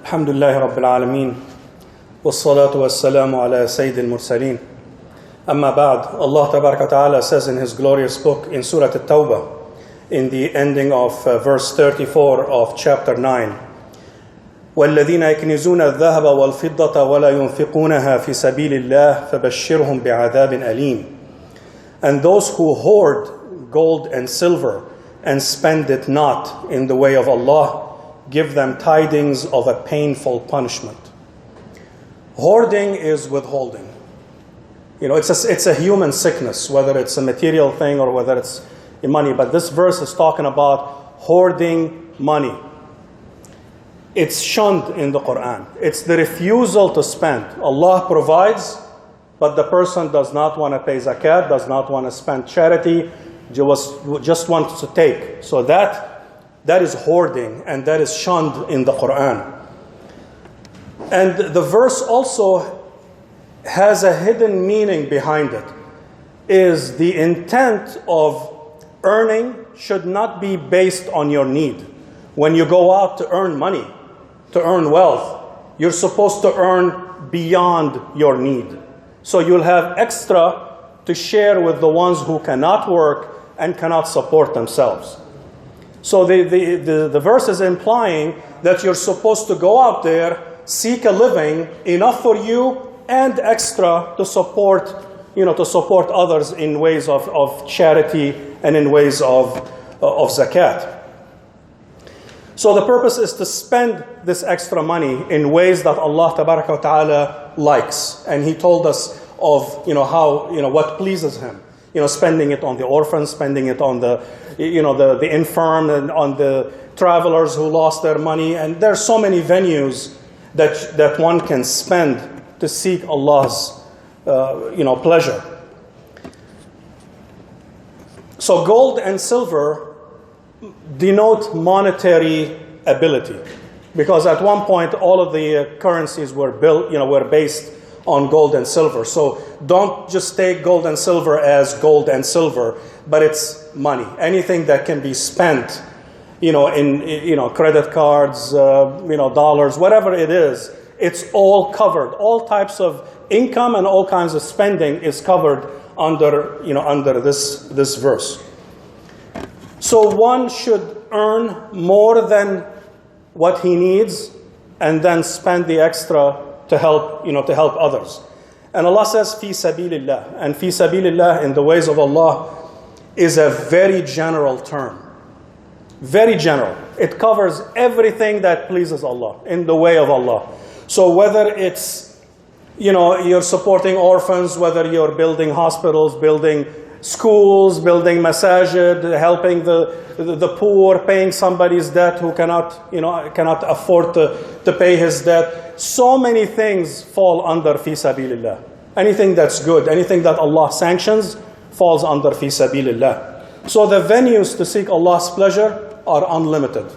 الحمد لله رب العالمين والصلاة والسلام على سيد المرسلين. Amma ba'd, Allah Tabaraka wa Ta'ala says in His glorious book in Surah At-Tawbah, in the ending of verse 34 of chapter 9, وَالَّذِينَ يَكْنِزُونَ الذَّهَبَ وَالْفِضَّةَ وَلَا يُنْفِقُونَها فِي سَبِيلِ اللَّهِ فَبَشِّرْهُمْ بِعَذَابٍ أَلِيمٍ. And those who hoard gold and silver and spend it not in the way of Allah, give them tidings of a painful punishment. Hoarding is withholding. You know, it's a human sickness, whether it's a material thing or whether it's money. But this verse is talking about hoarding money. It's shunned in the Quran. It's the refusal to spend. Allah provides, but the person does not want to pay zakat, does not want to spend charity, just wants to take. So that is hoarding, and that is shunned in the Quran. And the verse also has a hidden meaning behind it. Is the intent of earning should not be based on your need. When you go out to earn money, to earn wealth, you're supposed to earn beyond your need. So you'll have extra to share with the ones who cannot work and cannot support themselves. So the verse is implying that you're supposed to go out there, seek a living, enough for you and extra to support others in ways of charity and in ways of zakat. So the purpose is to spend this extra money in ways that Allah Tabaraka wa Ta'ala likes. And He told us of what pleases Him. Spending it on the orphans, spending it on the infirm, and on the travelers who lost their money. And there are so many venues that one can spend to seek Allah's pleasure. So gold and silver denote monetary ability, because at one point all of the currencies were based on gold and silver. So don't just take gold and silver as gold and silver, but it's money. Anything that can be spent, in credit cards, dollars, whatever it is, it's all covered. All types of income and all kinds of spending is covered under this verse. So one should earn more than what he needs and then spend the extra to help others. And Allah says, fi sabilillah. And fi sabilillah in the ways of Allah is a very general term. Very general. It covers everything that pleases Allah, in the way of Allah. So whether it's, you're supporting orphans, whether you're building hospitals, building schools, building masajid, helping the poor, paying somebody's debt who cannot afford to pay his debt. So many things fall under fi sabilillah. Anything that's good, anything that Allah sanctions falls under fi sabilillah. So the venues to seek Allah's pleasure are unlimited.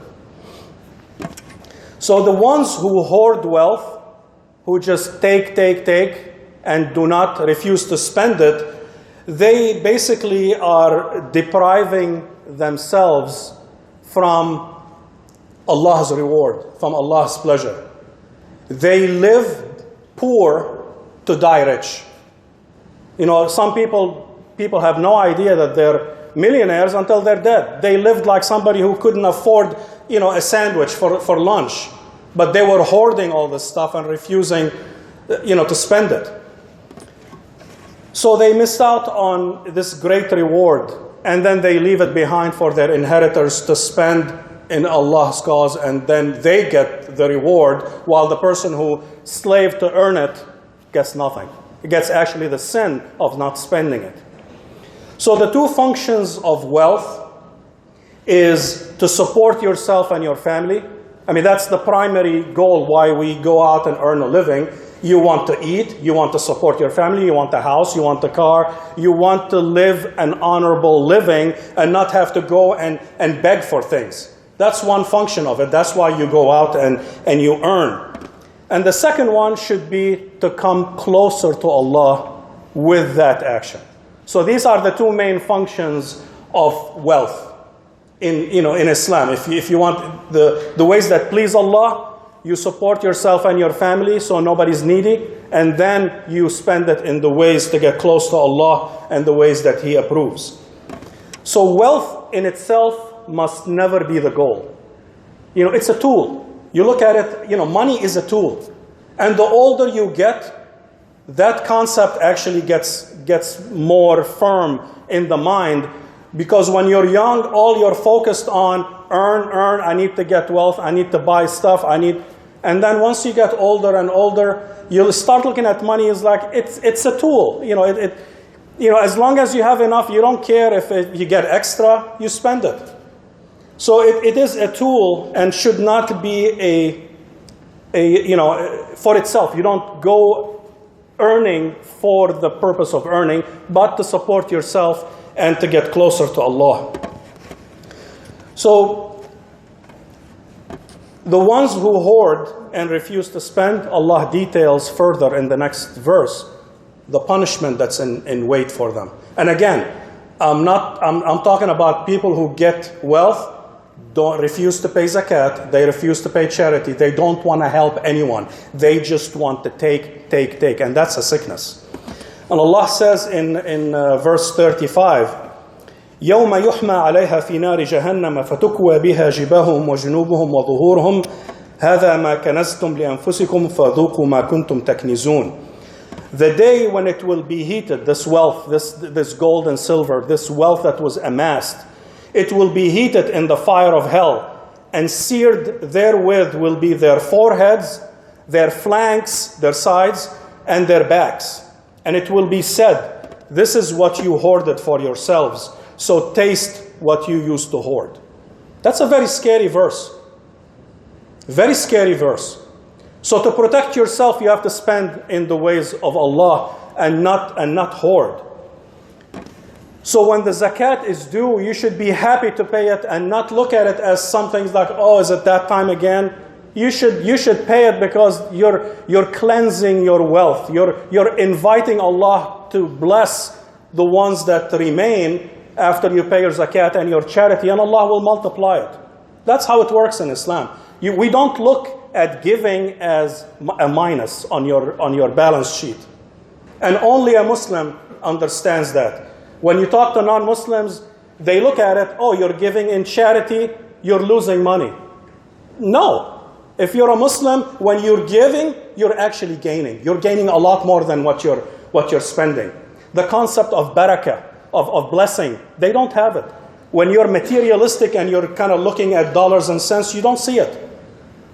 So the ones who hoard wealth, who just take, and do not refuse to spend it, they basically are depriving themselves from Allah's reward, from Allah's pleasure. They live poor to die rich. Some people have no idea that they're millionaires until they're dead. They lived like somebody who couldn't afford, a sandwich for lunch, but they were hoarding all this stuff and refusing, to spend it. So they missed out on this great reward, and then they leave it behind for their inheritors to spend in Allah's cause, and then they get the reward, while the person who slaved to earn it gets nothing. It gets actually the sin of not spending it. So the two functions of wealth is to support yourself and your family. I mean, that's the primary goal why we go out and earn a living. You want to eat, you want to support your family, you want a house, you want a car, you want to live an honorable living and not have to go and beg for things. That's one function of it. That's why you go out and you earn. And the second one should be to come closer to Allah with that action. So these are the two main functions of wealth in Islam. If you want the ways that please Allah, you support yourself and your family so nobody's needy, and then you spend it in the ways to get close to Allah and the ways that He approves. So wealth in itself must never be the goal. It's a tool. You look at it, money is a tool. And the older you get, that concept actually gets more firm in the mind, because when you're young, all you're focused on, earn, I need to get wealth, I need to buy stuff, and then once you get older and older, you'll start looking at money as like, it's a tool. As long as you have enough, you don't care if you get extra, you spend it. So it is a tool and should not be for itself. You don't go earning for the purpose of earning, but to support yourself and to get closer to Allah. So the ones who hoard and refuse to spend, Allah details further in the next verse the punishment that's in wait for them. And again, I'm talking about people who get wealth, don't refuse to pay zakat, they refuse to pay charity, they don't want to help anyone, they just want to take, and that's a sickness. And Allah says in verse 35, يوم يحمى عليها في نار جهنم فتكوى بها جباههم وجنوبهم وظهورهم هذا ما كنزتم لأنفسكم فذوقوا ما كنتم تكنزون. The day when it will be heated, this wealth, this gold and silver, this wealth that was amassed, it will be heated in the fire of hell, and seared therewith will be their foreheads, their flanks, their sides, and their backs. And it will be said, this is what you hoarded for yourselves, so taste what you used to hoard. That's a very scary verse. Very scary verse. So to protect yourself, you have to spend in the ways of Allah and not hoard. So when the zakat is due, you should be happy to pay it and not look at it as something like, oh, is it that time again? You should pay it because you're cleansing your wealth. You're inviting Allah to bless the ones that remain after you pay your zakat and your charity, and Allah will multiply it. That's how it works in Islam. We don't look at giving as a minus on your balance sheet. And only a Muslim understands that. When you talk to non-Muslims, they look at it, oh, you're giving in charity, you're losing money. No. If you're a Muslim, when you're giving, you're actually gaining. You're gaining a lot more than what you're spending. The concept of barakah, of blessing, they don't have it. When you're materialistic and you're kind of looking at dollars and cents, you don't see it.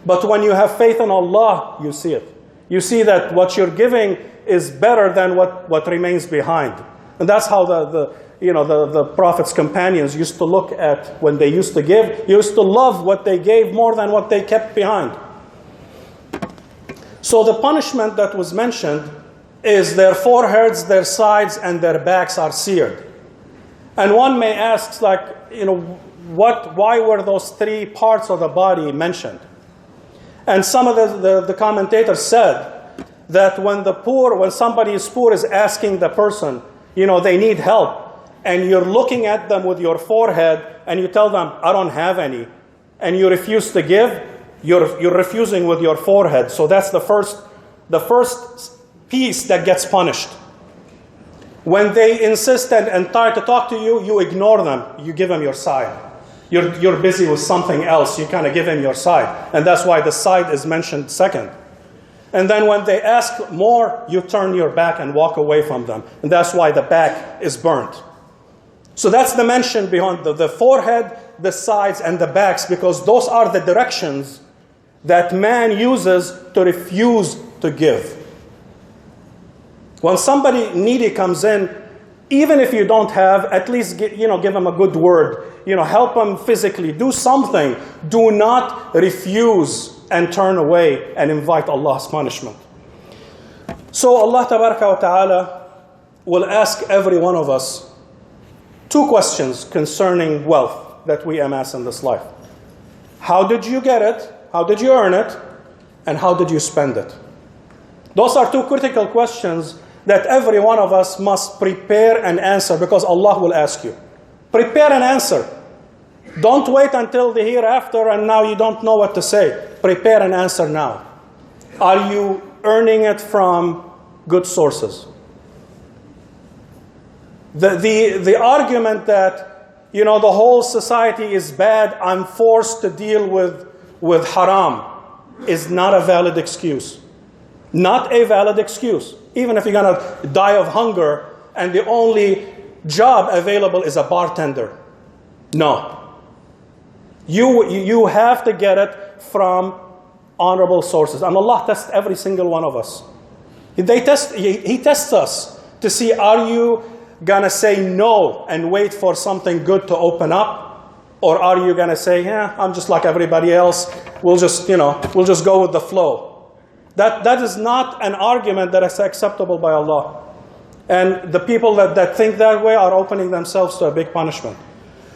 But when you have faith in Allah, you see it. You see that what you're giving is better than what remains behind. And that's how the Prophet's companions used to look at when they used to give. Used to love what they gave more than what they kept behind. So the punishment that was mentioned is their foreheads, their sides, and their backs are seared. And one may ask, why were those three parts of the body mentioned? And some of the commentators said that when somebody is poor is asking the person, they need help, and you're looking at them with your forehead and you tell them, I don't have any, and you refuse to give, you're refusing with your forehead. So that's the first piece that gets punished. When they insist and try to talk to you, you ignore them, you give them your side. You're busy with something else, you kind of give them your side. And that's why the side is mentioned second. And then when they ask more, you turn your back and walk away from them. And that's why the back is burnt. So that's the mention behind the forehead, the sides, and the backs, because those are the directions that man uses to refuse to give. When somebody needy comes in, even if you don't have, at least give them a good word. Help them physically. Do something. Do not refuse and turn away and invite Allah's punishment. So Allah Tabaraka wa Ta'ala will ask every one of us two questions concerning wealth that we amass in this life. How did you get it? How did you earn it? And how did you spend it? Those are two critical questions that every one of us must prepare and answer, because Allah will ask you. Prepare and answer. Don't wait until the hereafter and now you don't know what to say. Prepare an answer now. Are you earning it from good sources? The argument that, the whole society is bad, I'm forced to deal with haram, is not a valid excuse. Not a valid excuse. Even if you're going to die of hunger and the only job available is a bartender. No. You have to get it from honorable sources. And Allah tests every single one of us. He tests us to see, are you going to say no and wait for something good to open up? Or are you going to say, I'm just like everybody else. We'll just go with the flow. That is not an argument that is acceptable by Allah. And the people that think that way are opening themselves to a big punishment.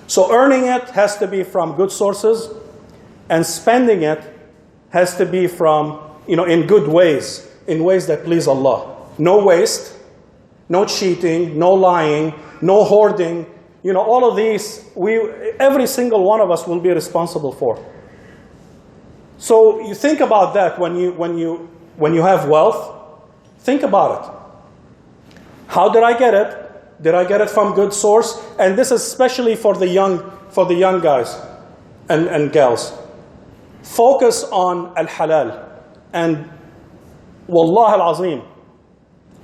So earning it has to be from good sources, and spending it has to be from, in good ways, in ways that please Allah. No waste, no cheating, no lying, no hoarding. All of these, every single one of us will be responsible for. So you think about that when you have wealth. Think about it. How did I get it? Did I get it from good source? And this is especially for the young guys and gals. Focus on al-halal. And wallah al-azim,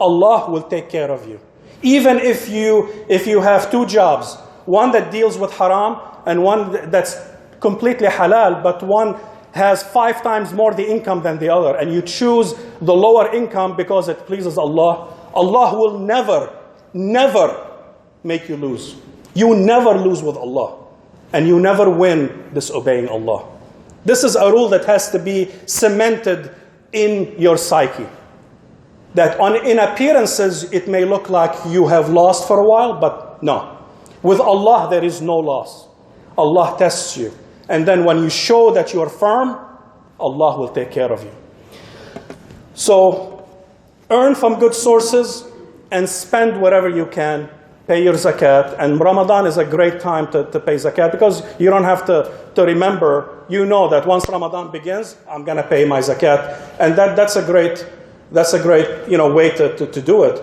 Allah will take care of you. Even if you have two jobs, one that deals with haram and one that's completely halal, but one has 5 times more the income than the other, and you choose the lower income because it pleases Allah, Allah will never make you lose. You never lose with Allah. And you never win disobeying Allah. This is a rule that has to be cemented in your psyche. That in appearances, it may look like you have lost for a while, but no. With Allah, there is no loss. Allah tests you. And then when you show that you are firm, Allah will take care of you. So, earn from good sources and spend whatever you can. Pay your zakat. And Ramadan is a great time to pay zakat because you don't have to remember. You know that once Ramadan begins, I'm going to pay my zakat. And that's a great way to do it.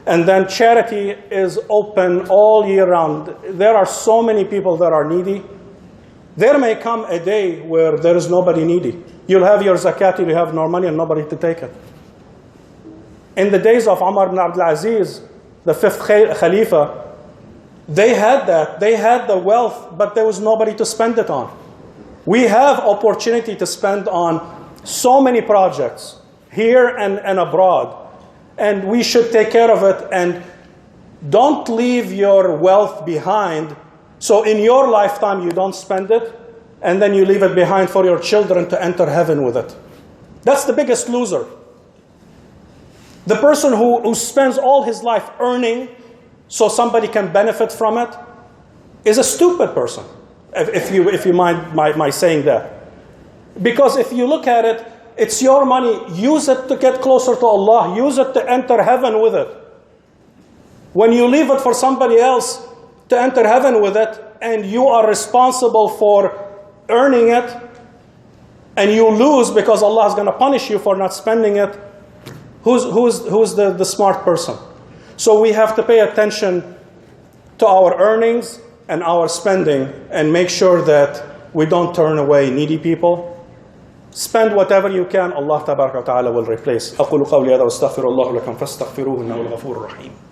And then charity is open all year round. There are so many people that are needy. There may come a day where there is nobody needy. You'll have your zakat, you'll have no money and nobody to take it. In the days of Umar ibn Abdul Aziz, the 5th Khalifa, they had that. They had the wealth, but there was nobody to spend it on. We have opportunity to spend on so many projects, here and abroad. And we should take care of it. And don't leave your wealth behind. So in your lifetime, you don't spend it. And then you leave it behind for your children to enter heaven with it. That's the biggest loser. The person who spends all his life earning so somebody can benefit from it is a stupid person, if you mind my saying that. Because if you look at it, it's your money. Use it to get closer to Allah. Use it to enter heaven with it. When you leave it for somebody else to enter heaven with it, and you are responsible for earning it, and you lose because Allah is going to punish you for not spending it, who's the smart person? So we have to pay attention to our earnings and our spending and make sure that we don't turn away needy people. Spend whatever you can. Allah tabaraka wa ta'ala will replace. أقول قولي هذا واستغفر الله لكم فاستغفروه إنه الغفور الرحيم.